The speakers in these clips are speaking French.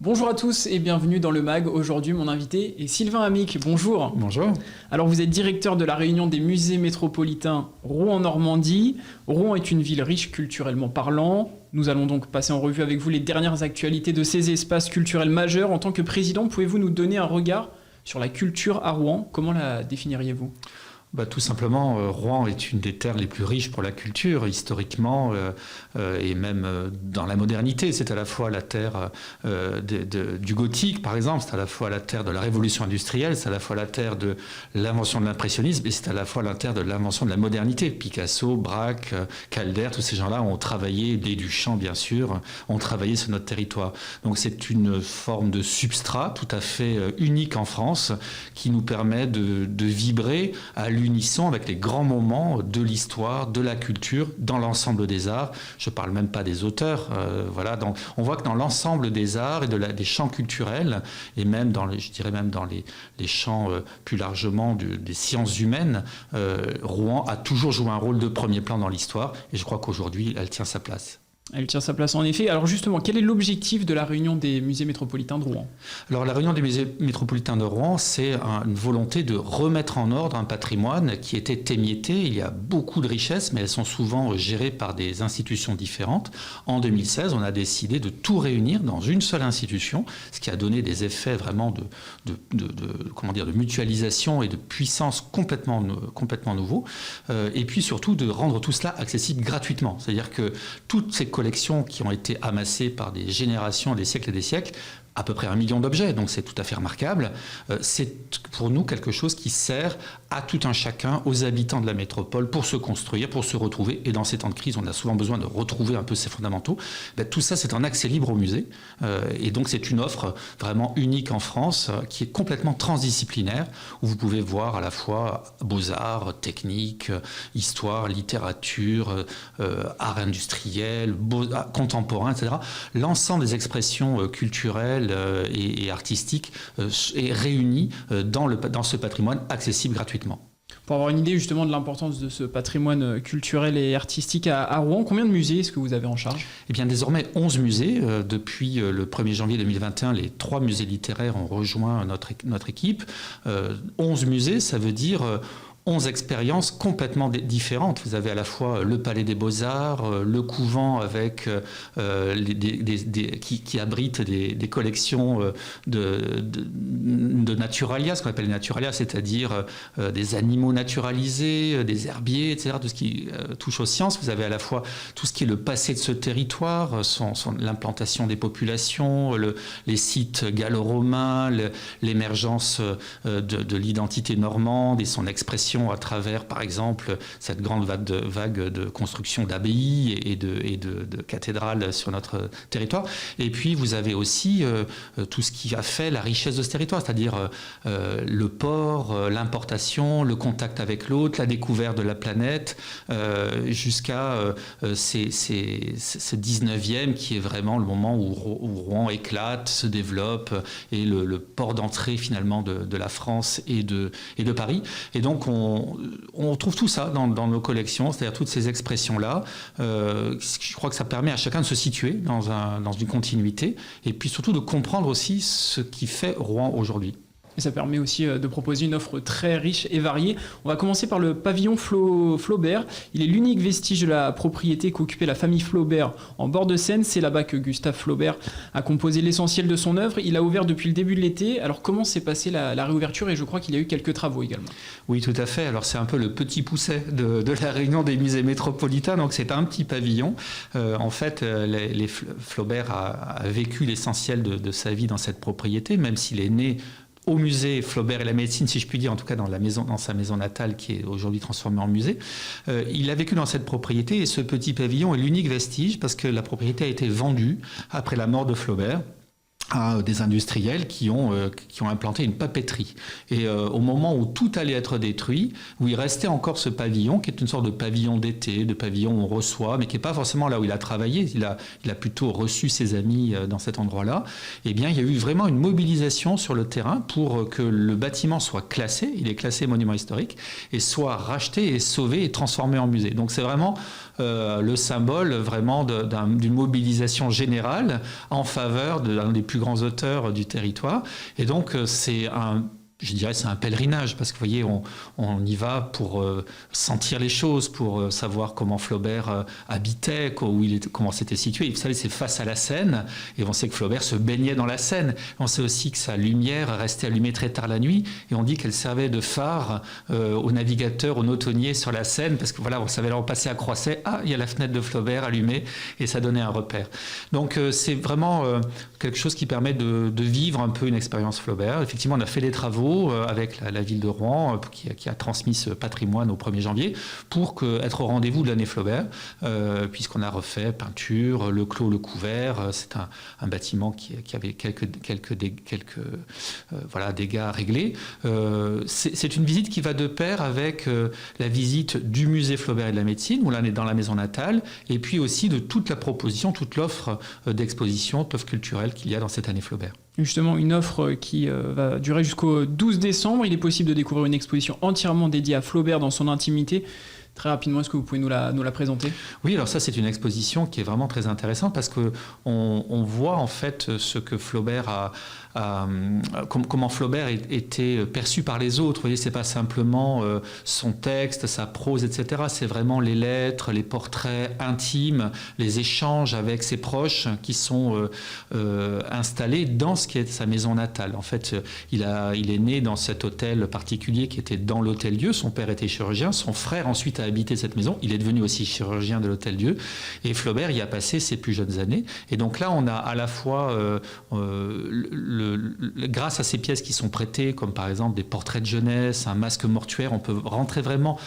Bonjour à tous et bienvenue dans le MAG. Aujourd'hui, mon invité est Sylvain Amic. Bonjour. Bonjour. Alors, vous êtes directeur de la réunion des musées métropolitains Rouen-Normandie. Rouen est une ville riche culturellement parlant. Nous allons donc passer en revue avec vous les dernières actualités de ces espaces culturels majeurs. En tant que président, pouvez-vous nous donner un regard sur la culture à Rouen? Comment la définiriez-vous ? Tout simplement, Rouen est une des terres les plus riches pour la culture, historiquement, et même dans la modernité. C'est à la fois la terre du gothique, par exemple, c'est à la fois la terre de la révolution industrielle, c'est à la fois la terre de l'invention de l'impressionnisme, et c'est à la fois la terre de l'invention de la modernité. Picasso, Braque, Calder, tous ces gens-là ont travaillé, des Duchamp, bien sûr, ont travaillé sur notre territoire. Donc c'est une forme de substrat tout à fait unique en France, qui nous permet de vibrer à l'unisson avec les grands moments de l'histoire, de la culture, dans l'ensemble des arts. Je ne parle même pas des auteurs. Donc, on voit que dans l'ensemble des arts et des champs culturels, et même dans les champs plus largement des sciences humaines, Rouen a toujours joué un rôle de premier plan dans l'histoire, et je crois qu'aujourd'hui, elle tient sa place. Elle tient sa place en effet. Alors justement, quel est l'objectif de la réunion des musées métropolitains de Rouen ? Alors la réunion des musées métropolitains de Rouen, c'est une volonté de remettre en ordre un patrimoine qui était émietté. Il y a beaucoup de richesses, mais elles sont souvent gérées par des institutions différentes. En 2016, on a décidé de tout réunir dans une seule institution, ce qui a donné des effets vraiment de mutualisation et de puissance complètement nouveaux. Et puis surtout de rendre tout cela accessible gratuitement. C'est-à-dire que toutes ces collections qui ont été amassées par des générations, des siècles et des siècles, à peu près 1 million d'objets, donc c'est tout à fait remarquable. C'est pour nous quelque chose qui sert à tout un chacun, aux habitants de la métropole, pour se construire, pour se retrouver. Et dans ces temps de crise, on a souvent besoin de retrouver un peu ses fondamentaux. Tout ça, c'est un accès libre au musée. Et donc, c'est une offre vraiment unique en France, qui est complètement transdisciplinaire, où vous pouvez voir à la fois beaux-arts, techniques, histoire, littérature, art industriel, contemporain, etc. L'ensemble des expressions culturelles et artistique est réunie dans ce patrimoine accessible gratuitement. Pour avoir une idée justement de l'importance de ce patrimoine culturel et artistique à Rouen, combien de musées est-ce que vous avez en charge ? Eh bien désormais 11 musées. Depuis le 1er janvier 2021, les 3 musées littéraires ont rejoint notre équipe. 11 musées, ça veut dire 11 expériences complètement différentes. Vous avez à la fois le Palais des Beaux-Arts, le Couvent avec qui abrite des collections de naturalia, ce qu'on appelle les naturalia, c'est-à-dire des animaux naturalisés, des herbiers, etc., tout ce qui touche aux sciences. Vous avez à la fois tout ce qui est le passé de ce territoire, l'implantation des populations, les sites gallo-romains, l'émergence de l'identité normande et son expression à travers, par exemple, cette grande vague de construction d'abbayes et de cathédrales sur notre territoire. Et puis, vous avez aussi tout ce qui a fait la richesse de ce territoire, c'est-à-dire le port, l'importation, le contact avec l'autre, la découverte de la planète, jusqu'à ce 19e qui est vraiment le moment où Rouen éclate, se développe, et le port d'entrée finalement de la France et de Paris. Et donc, on trouve tout ça dans nos collections, c'est-à-dire toutes ces expressions-là. Je crois que ça permet à chacun de se situer dans une continuité, et puis surtout de comprendre aussi ce qui fait Rouen aujourd'hui. Et ça permet aussi de proposer une offre très riche et variée. On va commencer par le pavillon Flaubert. Il est l'unique vestige de la propriété qu'occupait la famille Flaubert en bord de Seine. C'est là-bas que Gustave Flaubert a composé l'essentiel de son œuvre. Il a ouvert depuis le début de l'été. Alors comment s'est passée la réouverture ? Et je crois qu'il y a eu quelques travaux également. Oui, tout à fait. Alors c'est un peu le petit pousset de la réunion des musées métropolitains. Donc c'est un petit pavillon. En fait, Flaubert a vécu l'essentiel de sa vie dans cette propriété, même s'il est né au musée Flaubert et la médecine, si je puis dire, en tout cas dans sa maison natale qui est aujourd'hui transformée en musée. Il a vécu dans cette propriété, et ce petit pavillon est l'unique vestige parce que la propriété a été vendue après la mort de Flaubert à des industriels qui ont implanté une papeterie. Et au moment où tout allait être détruit, où il restait encore ce pavillon, qui est une sorte de pavillon d'été, de pavillon où on reçoit, mais qui n'est pas forcément là où il a travaillé, il a plutôt reçu ses amis dans cet endroit-là, eh bien, il y a eu vraiment une mobilisation sur le terrain pour que le bâtiment soit classé, il est classé monument historique, et soit racheté et sauvé et transformé en musée. Donc c'est vraiment le symbole vraiment d'une mobilisation générale en faveur d'un des plus plus grands auteurs du territoire. Et donc, c'est un pèlerinage, parce que vous voyez, on y va pour sentir les choses, pour savoir comment Flaubert habitait, comment c'était situé. Vous savez, c'est face à la Seine, et on sait que Flaubert se baignait dans la Seine. On sait aussi que sa lumière restait allumée très tard la nuit, et on dit qu'elle servait de phare aux navigateurs, aux nautonniers sur la Seine, parce que voilà, on savait leur passer à Croisset, il y a la fenêtre de Flaubert allumée, et ça donnait un repère. Donc c'est vraiment quelque chose qui permet de vivre un peu une expérience Flaubert. Effectivement, on a fait des travaux avec la ville de Rouen qui a transmis ce patrimoine au 1er janvier pour être au rendez-vous de l'année Flaubert, puisqu'on a refait peinture, le clos, le couvert. C'est un bâtiment qui avait quelques dégâts à régler. C'est une visite qui va de pair avec la visite du musée Flaubert et de la médecine, où là on est dans la maison natale, et puis aussi de toute la proposition, toute l'offre d'exposition, toute l'offre culturelle qu'il y a dans cette année Flaubert. Justement, une offre qui va durer jusqu'au 12 décembre. Il est possible de découvrir une exposition entièrement dédiée à Flaubert dans son intimité. Très rapidement, est-ce que vous pouvez nous la présenter ? Oui, alors ça, c'est une exposition qui est vraiment très intéressante parce qu'on voit en fait ce que Flaubert comment Flaubert était perçu par les autres. Vous voyez, c'est pas simplement son texte, sa prose, etc. C'est vraiment les lettres, les portraits intimes, les échanges avec ses proches qui sont installés dans ce qui est sa maison natale. En fait, il est né dans cet hôtel particulier qui était dans l'Hôtel-Dieu. Son père était chirurgien, son frère ensuite a habité cette maison. Il est devenu aussi chirurgien de l'Hôtel-Dieu. Et Flaubert y a passé ses plus jeunes années. Et donc là, on a à la fois grâce à ces pièces qui sont prêtées, comme par exemple des portraits de jeunesse, un masque mortuaire, on peut rentrer vraiment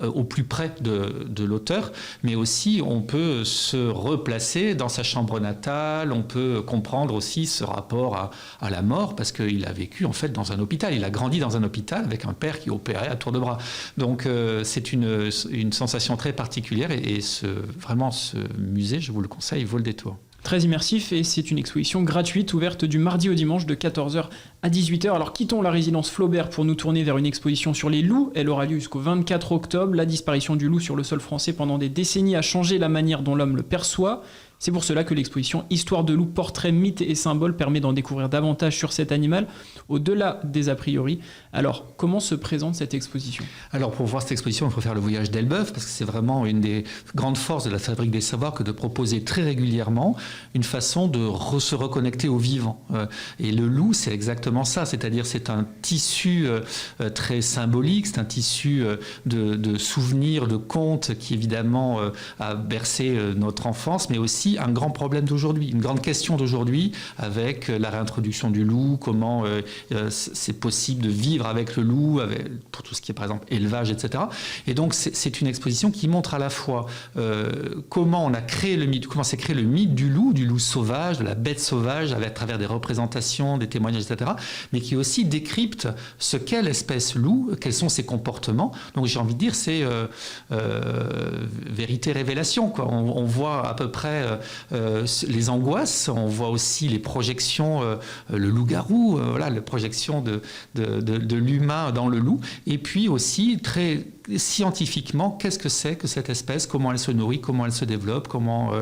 au plus près de l'auteur, mais aussi on peut se replacer dans sa chambre natale, on peut comprendre aussi ce rapport à la mort, parce qu'il a vécu en fait dans un hôpital, il a grandi dans un hôpital avec un père qui opérait à tour de bras. Donc c'est une sensation très particulière et vraiment ce musée, je vous le conseille, il vaut le détour. Très immersif, et c'est une exposition gratuite ouverte du mardi au dimanche de 14h à 18h. Alors quittons la résidence Flaubert pour nous tourner vers une exposition sur les loups. Elle aura lieu jusqu'au 24 octobre. La disparition du loup sur le sol français pendant des décennies a changé la manière dont l'homme le perçoit. C'est pour cela que l'exposition Histoire de loup, portraits, mythes et symboles permet d'en découvrir davantage sur cet animal, au-delà des a priori. Alors, comment se présente cette exposition ? Alors, pour voir cette exposition, il faut faire le voyage d'Elbeuf, parce que c'est vraiment une des grandes forces de la Fabrique des Savoirs que de proposer très régulièrement une façon de se reconnecter au vivant. Et le loup, c'est exactement ça, c'est-à-dire c'est un tissu très symbolique, c'est un tissu de souvenirs, de contes qui évidemment a bercé notre enfance, mais aussi un grand problème d'aujourd'hui, une grande question d'aujourd'hui avec la réintroduction du loup, comment c'est possible de vivre avec le loup, pour tout ce qui est par exemple élevage, etc. Et donc c'est une exposition qui montre à la fois comment on a créé le mythe, comment s'est créé le mythe du loup sauvage, de la bête sauvage, à travers des représentations, des témoignages, etc. Mais qui aussi décrypte ce qu'est l'espèce loup, quels sont ses comportements. Donc j'ai envie de dire c'est vérité-révélation, quoi. On voit à peu près les angoisses, on voit aussi les projections, le loup-garou, voilà, la projection de l'humain dans le loup, et puis aussi très scientifiquement, qu'est-ce que c'est que cette espèce, comment elle se nourrit, comment elle se développe, comment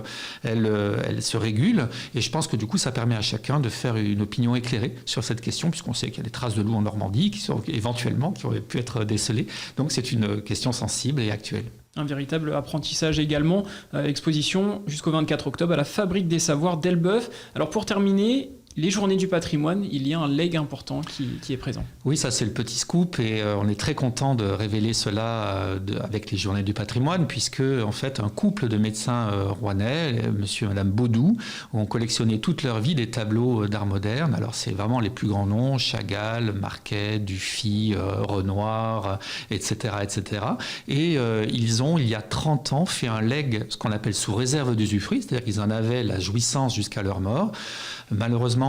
elle se régule. Et je pense que du coup, ça permet à chacun de faire une opinion éclairée sur cette question, puisqu'on sait qu'il y a des traces de loup en Normandie qui auraient pu être décelées. Donc c'est une question sensible et actuelle. Un véritable apprentissage également. Exposition jusqu'au 24 octobre à la Fabrique des Savoirs d'Elbeuf. Alors pour terminer, les Journées du patrimoine, il y a un legs important qui est présent. Oui, ça c'est le petit scoop, et on est très content de révéler cela avec les Journées du patrimoine, puisque en fait un couple de médecins rouennais, monsieur et madame Baudou, ont collectionné toute leur vie des tableaux d'art moderne. Alors c'est vraiment les plus grands noms, Chagall, Marquet, Dufy, Renoir, etc., etc. Et ils ont, il y a 30 ans, fait un legs, ce qu'on appelle sous réserve d'usufruit, c'est-à-dire qu'ils en avaient la jouissance jusqu'à leur mort. Malheureusement,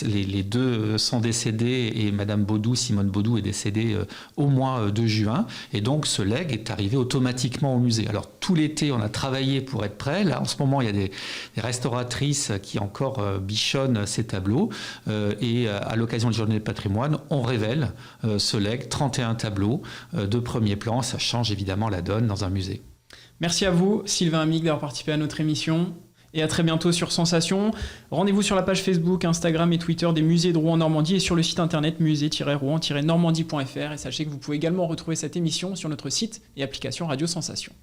les deux sont décédés, et Madame Baudou, Simone Baudou, est décédée au mois de juin. Et donc, ce legs est arrivé automatiquement au musée. Alors, tout l'été, on a travaillé pour être prêt. Là, en ce moment, il y a des restauratrices qui encore bichonnent ces tableaux. Et à l'occasion de la Journée du patrimoine, on révèle ce legs, 31 tableaux de premier plan. Ça change évidemment la donne dans un musée. Merci à vous, Sylvain Amic, d'avoir participé à notre émission. Et à très bientôt sur Sensation. Rendez-vous sur la page Facebook, Instagram et Twitter des musées de Rouen-Normandie et sur le site internet musée-rouen-normandie.fr. Et sachez que vous pouvez également retrouver cette émission sur notre site et application Radio Sensation.